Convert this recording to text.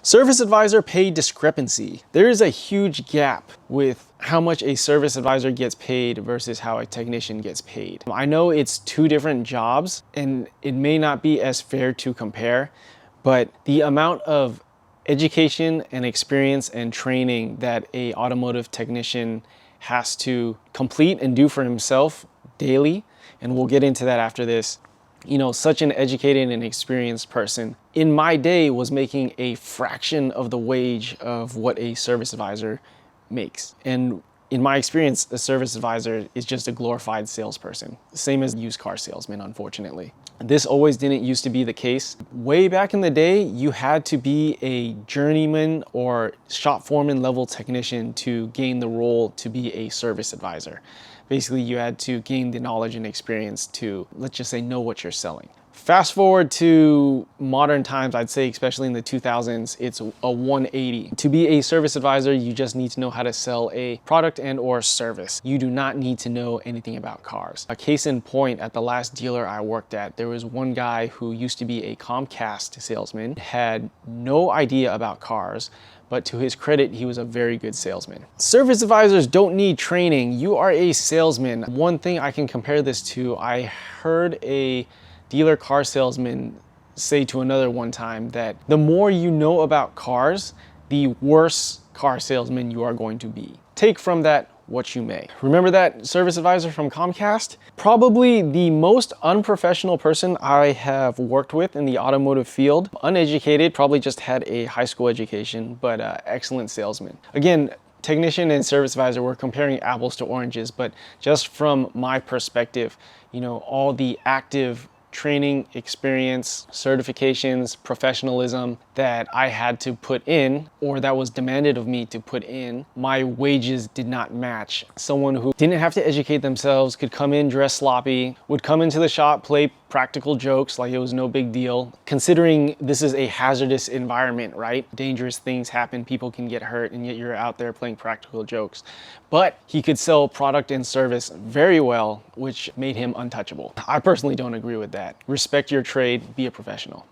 Service advisor pay discrepancy. There is a huge gap with how much a service advisor gets paid versus how a technician gets paid. I know it's two different jobs and it may not be as fair to compare, but the amount of education and experience and training that a automotive technician has to complete and do for himself daily, and we'll get into that after this. You know, such an educated and experienced person in my day was making a fraction of the wage of what a service advisor makes. And in my experience, a service advisor is just a glorified salesperson, same as used car salesman, unfortunately. This always didn't used to be the case. Way back in the day, you had to be a journeyman or shop foreman level technician to gain the role to be a service advisor. Basically, you had to gain the knowledge and experience to, let's just say, know what you're selling. Fast forward to modern times, I'd say especially in the 2000s, it's a 180. To be a service advisor, you just need to know how to sell a product and or service. You do not need to know anything about cars. A case in point, at the last dealer I worked at, there was one guy who used to be a Comcast salesman, had no idea about cars, but to his credit, he was a very good salesman. Service advisors don't need training. You are a salesman. One thing I can compare this to, I heard a dealer car salesman say to another one time that the more you know about cars, the worse car salesman you are going to be. Take from that what you may. Remember that service advisor from Comcast? Probably the most unprofessional person I have worked with in the automotive field. Uneducated, probably just had a high school education, but excellent salesman. Again, technician and service advisor, we're comparing apples to oranges, but just from my perspective, you know, all the active training, experience, certifications, professionalism that I had to put in, or that was demanded of me to put in, my wages did not match. Someone who didn't have to educate themselves, could come in dressed sloppy, would come into the shop, play practical jokes like it was no big deal. Considering this is a hazardous environment, right? Dangerous things happen, people can get hurt, and yet you're out there playing practical jokes. But he could sell product and service very well, which made him untouchable. I personally don't agree with that. Respect your trade, be a professional.